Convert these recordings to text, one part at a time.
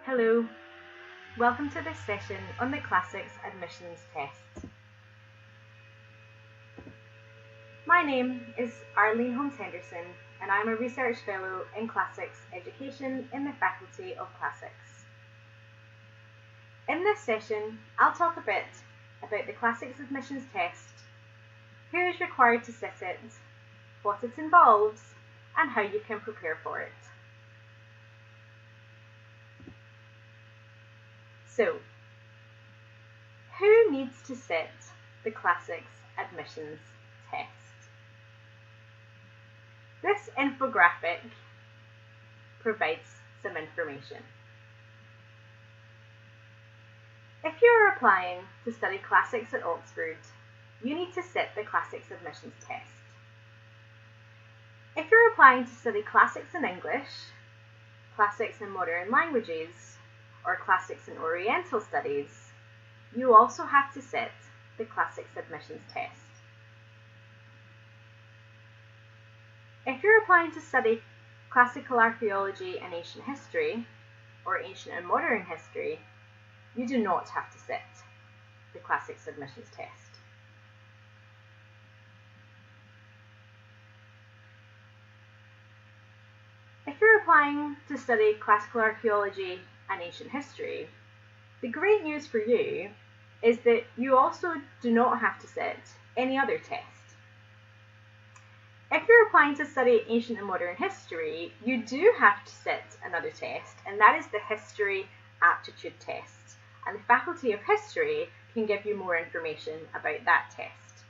Hello, welcome to this session on the Classics Admissions Test. My name is Arlene Holmes Henderson and I'm a Research Fellow in Classics Education in the Faculty of Classics. In this session, I'll talk a bit about the Classics Admissions Test, who is required to sit it, what it involves, and how you can prepare for it. So, who needs to sit the Classics Admissions Test? This infographic provides some information. If you're applying to study Classics at Oxford, you need to sit the Classics Admissions Test. If you're applying to study Classics in English, Classics in Modern Languages, or Classics in Oriental Studies, you also have to sit the Classics Admissions Test. If you're applying to study Classical Archaeology and Ancient History, or Ancient and Modern History, you do not have to sit the Classics Admissions Test. If you're applying to study Classical Archaeology and Ancient History, the great news for you is that you also do not have to sit any other test. If you're applying to study Ancient and Modern History, you do have to sit another test, and that is the History Aptitude Test. And the Faculty of History can give you more information about that test.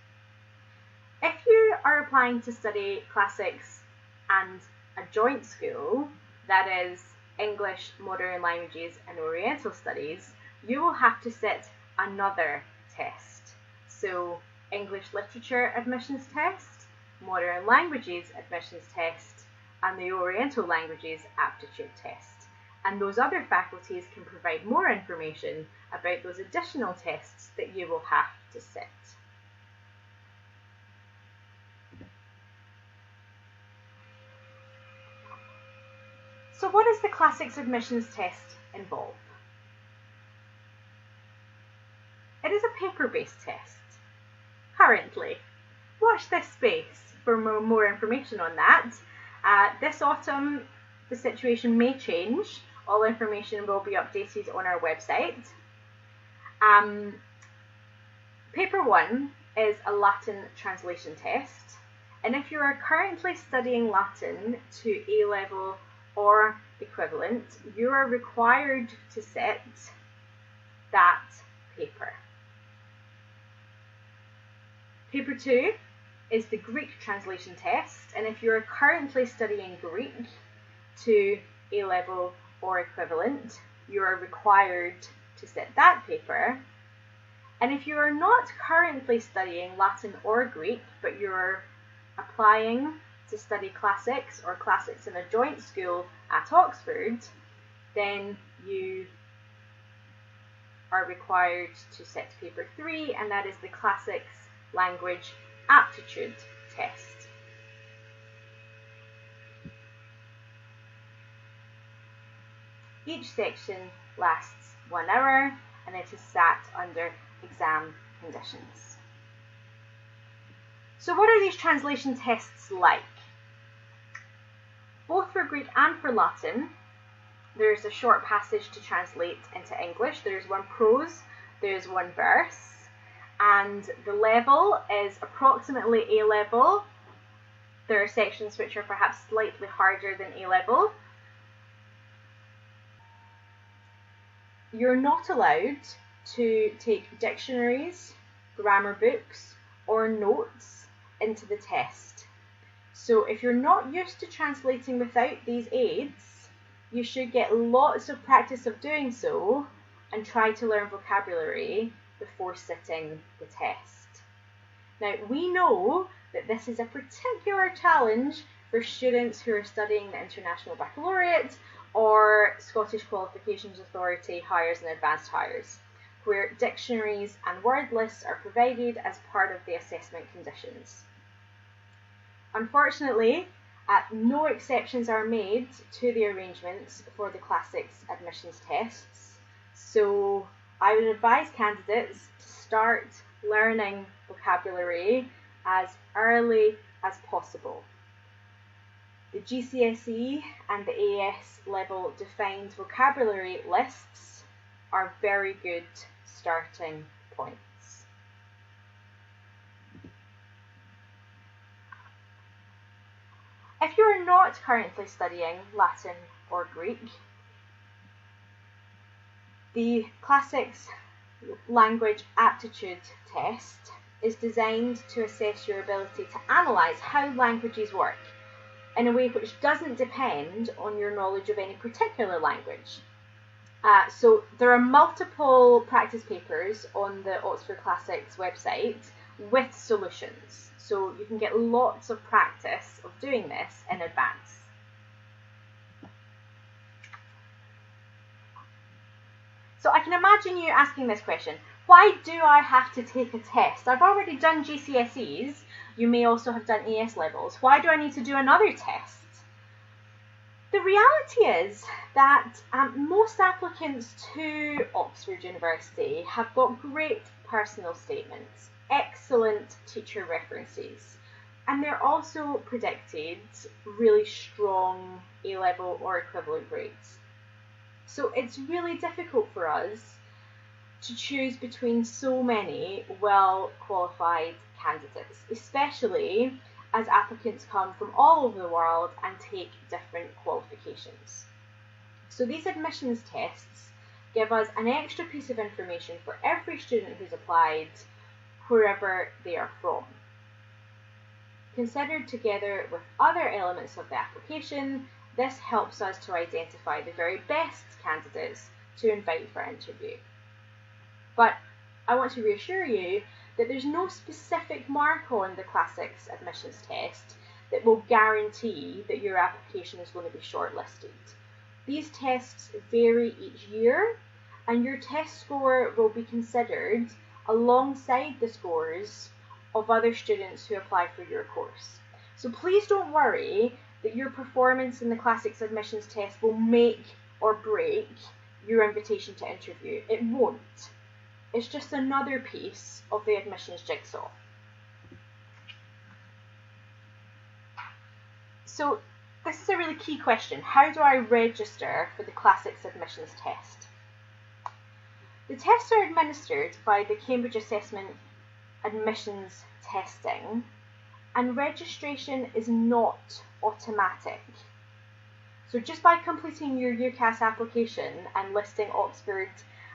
If you are applying to study Classics and a joint school, that is English, Modern Languages and Oriental Studies, you will have to sit another test. So English Literature Admissions Test, Modern Languages Admissions Test, and the Oriental Languages Aptitude Test. And those other faculties can provide more information about those additional tests that you will have to sit. So what does the Classics Admissions Test involve? It is a paper-based test, currently. Watch this space for more information on that. This autumn, the situation may change. All information will be updated on our website. Paper 1 is a Latin translation test, and if you are currently studying Latin to A-level or equivalent, you are required to sit that paper. Paper 2 is the Greek translation test, and if you are currently studying Greek to A-level or equivalent, you are required to sit that paper. And if you are not currently studying Latin or Greek, but you are applying to study Classics or Classics in a joint school at Oxford, then you are required to sit paper 3, and that is the Classics Language Aptitude Test. Each section lasts 1 hour and it is sat under exam conditions. So what are these translation tests like? Both for Greek and for Latin, there's a short passage to translate into English. There's one prose, there's one verse, and the level is approximately A-level. There are sections which are perhaps slightly harder than A-level. You're not allowed to take dictionaries, grammar books, or notes into the test. So if you're not used to translating without these aids, you should get lots of practice of doing so and try to learn vocabulary before sitting the test. Now, we know that this is a particular challenge for students who are studying the International Baccalaureate or Scottish Qualifications Authority Highers and Advanced Highers, where dictionaries and word lists are provided as part of the assessment conditions. Unfortunately, No exceptions are made to the arrangements for the Classics admissions tests, so I would advise candidates to start learning vocabulary as early as possible. The GCSE and the AS level defined vocabulary lists are very good starting points. If you are not currently studying Latin or Greek, the Classics Language Aptitude Test is designed to assess your ability to analyse how languages work in a way which doesn't depend on your knowledge of any particular language. So there are multiple practice papers on the Oxford Classics website with solutions. So you can get lots of practice of doing this in advance. So I can imagine you asking this question, why do I have to take a test? I've already done GCSEs. You may also have done AS levels. Why do I need to do another test? The reality is that most applicants to Oxford University have got great personal statements, excellent teacher references, and they're also predicted really strong A-level or equivalent grades. So it's really difficult for us to choose between so many well-qualified candidates, especially as applicants come from all over the world and take different qualifications. So these admissions tests give us an extra piece of information for every student who's applied, wherever they are from. Considered together with other elements of the application, this helps us to identify the very best candidates to invite for interview. But I want to reassure you that there's no specific mark on the Classics admissions test that will guarantee that your application is going to be shortlisted. These tests vary each year, and your test score will be considered alongside the scores of other students who apply for your course. So please don't worry that your performance in the Classics admissions test will make or break your invitation to interview. It won't. It's just another piece of the admissions jigsaw. So this is a really key question. How do I register for the Classics admissions test? The tests are administered by the Cambridge Assessment Admissions Testing, and registration is not automatic. So just by completing your UCAS application and listing Oxford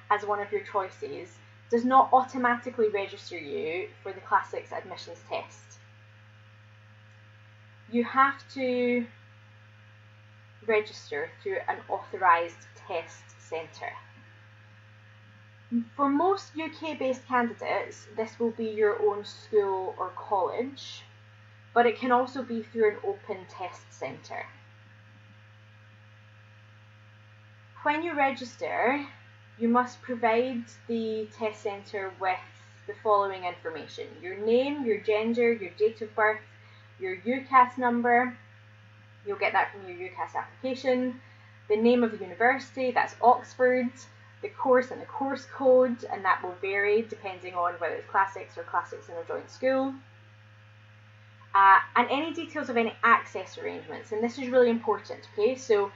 as one of your choices does not automatically register you for the Classics admissions test. You have to register through an authorised test centre. For most UK-based candidates, this will be your own school or college, but it can also be through an open test centre. When you register, you must provide the test centre with the following information: your name, your gender, your date of birth, your UCAS number, you'll get that from your UCAS application, the name of the university, that's Oxford, the course and the course code, and that will vary depending on whether it's Classics or Classics in a joint school, and any details of any access arrangements. And this is really important, okay? So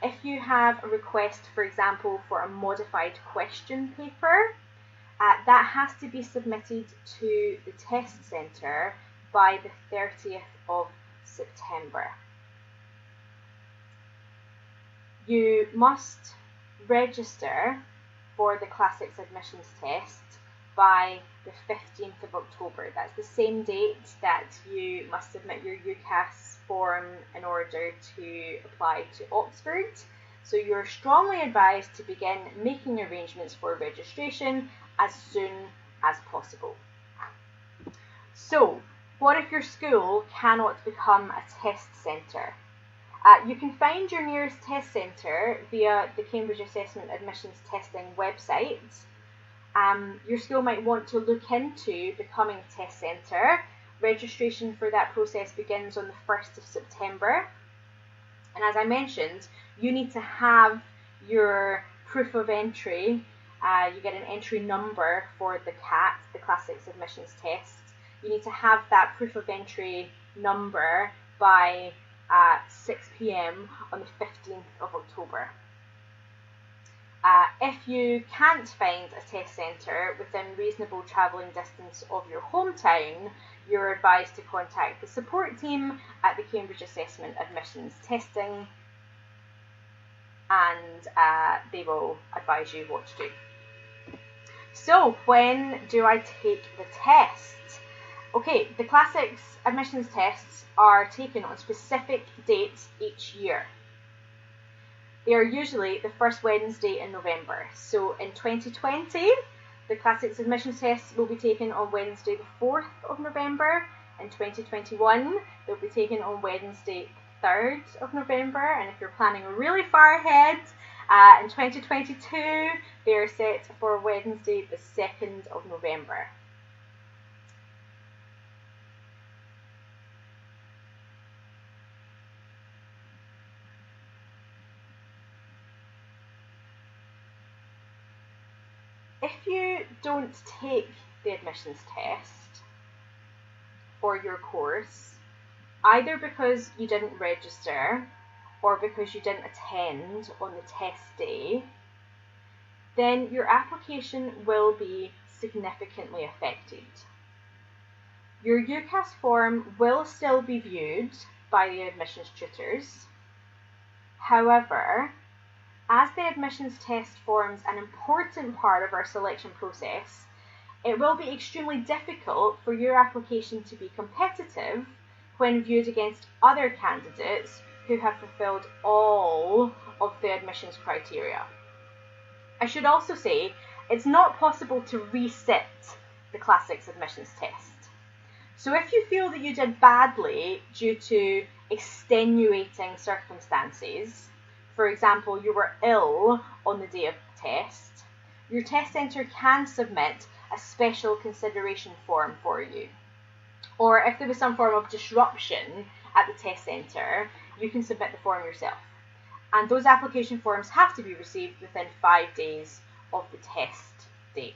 if you have a request, for example, for a modified question paper, that has to be submitted to the test centre by the 30th of September. You must register for the Classics admissions test by the 15th of October. That's the same date that you must submit your UCAS form in order to apply to Oxford. So you're strongly advised to begin making arrangements for registration as soon as possible. So, what if your school cannot become a test centre? You can find your nearest test centre via the Cambridge Assessment Admissions Testing website. Your school might want to look into becoming a test centre Registration for that process begins on the 1st of September. And as I mentioned, you need to have your proof of entry. You get an entry number for the CAT, the Classics Admissions Test. You need to have that proof of entry number by 6 p.m. on the 15th of October. If you can't find a test centre within reasonable travelling distance of your hometown, you're advised to contact the support team at the Cambridge Assessment Admissions Testing, and they will advise you what to do. So, when do I take the test? Okay, the Classics Admissions Tests are taken on specific dates each year. They are usually the first Wednesday in November. So in 2020, the Classics Admissions Tests will be taken on Wednesday the 4th of November. In 2021, they'll be taken on Wednesday the 3rd of November. And if you're planning really far ahead, in 2022, they are set for Wednesday the 2nd of November. If you don't take the admissions test for your course, either because you didn't register or because you didn't attend on the test day, then your application will be significantly affected. Your UCAS form will still be viewed by the admissions tutors. However, as the admissions test forms an important part of our selection process, it will be extremely difficult for your application to be competitive when viewed against other candidates who have fulfilled all of the admissions criteria. I should also say, it's not possible to resit the Classics admissions test. So if you feel that you did badly due to extenuating circumstances, for example, you were ill on the day of the test, your test centre can submit a special consideration form for you. Or if there was some form of disruption at the test centre, you can submit the form yourself. And those application forms have to be received within 5 days of the test date.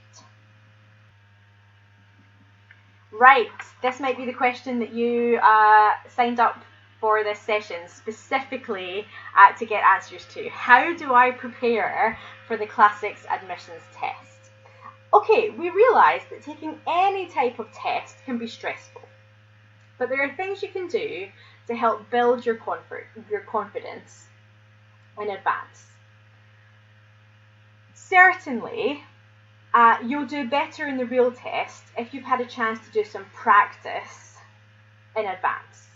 Right, this might be the question that you signed up for this session specifically to get answers to. How do I prepare for the Classics admissions test? Okay, we realise that taking any type of test can be stressful, but there are things you can do to help build your confidence in advance. Certainly, you'll do better in the real test if you've had a chance to do some practice in advance.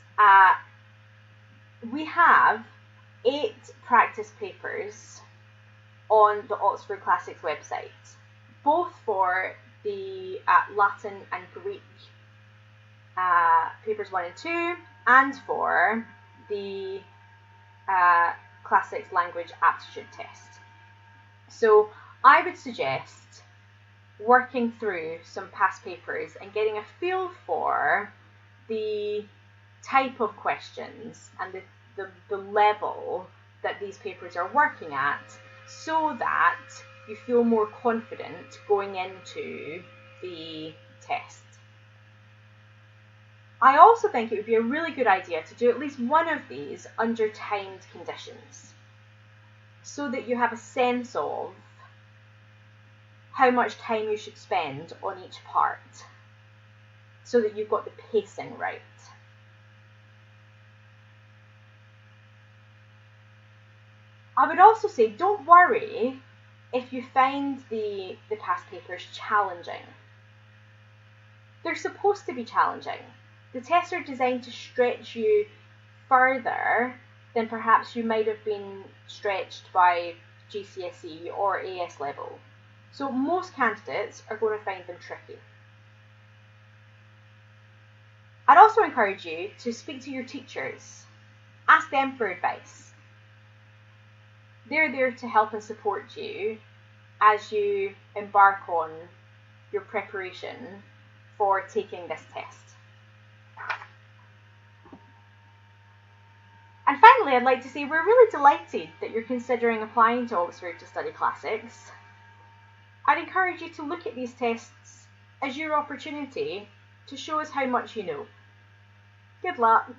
We have 8 practice papers on the Oxford Classics website, both for the Latin and Greek papers 1 and 2, and for the Classics language aptitude test. So I would suggest working through some past papers and getting a feel for the type of questions and the level that these papers are working at, so that you feel more confident going into the test. I also think it would be a really good idea to do at least one of these under timed conditions, so that you have a sense of how much time you should spend on each part, so that you've got the pacing right. I would also say, don't worry if you find the past papers challenging. They're supposed to be challenging. The tests are designed to stretch you further than perhaps you might have been stretched by GCSE or AS level. So most candidates are going to find them tricky. I'd also encourage you to speak to your teachers. Ask them for advice. They're there to help and support you as you embark on your preparation for taking this test. And finally, I'd like to say we're really delighted that you're considering applying to Oxford to study classics. I'd encourage you to look at these tests as your opportunity to show us how much you know. Good luck!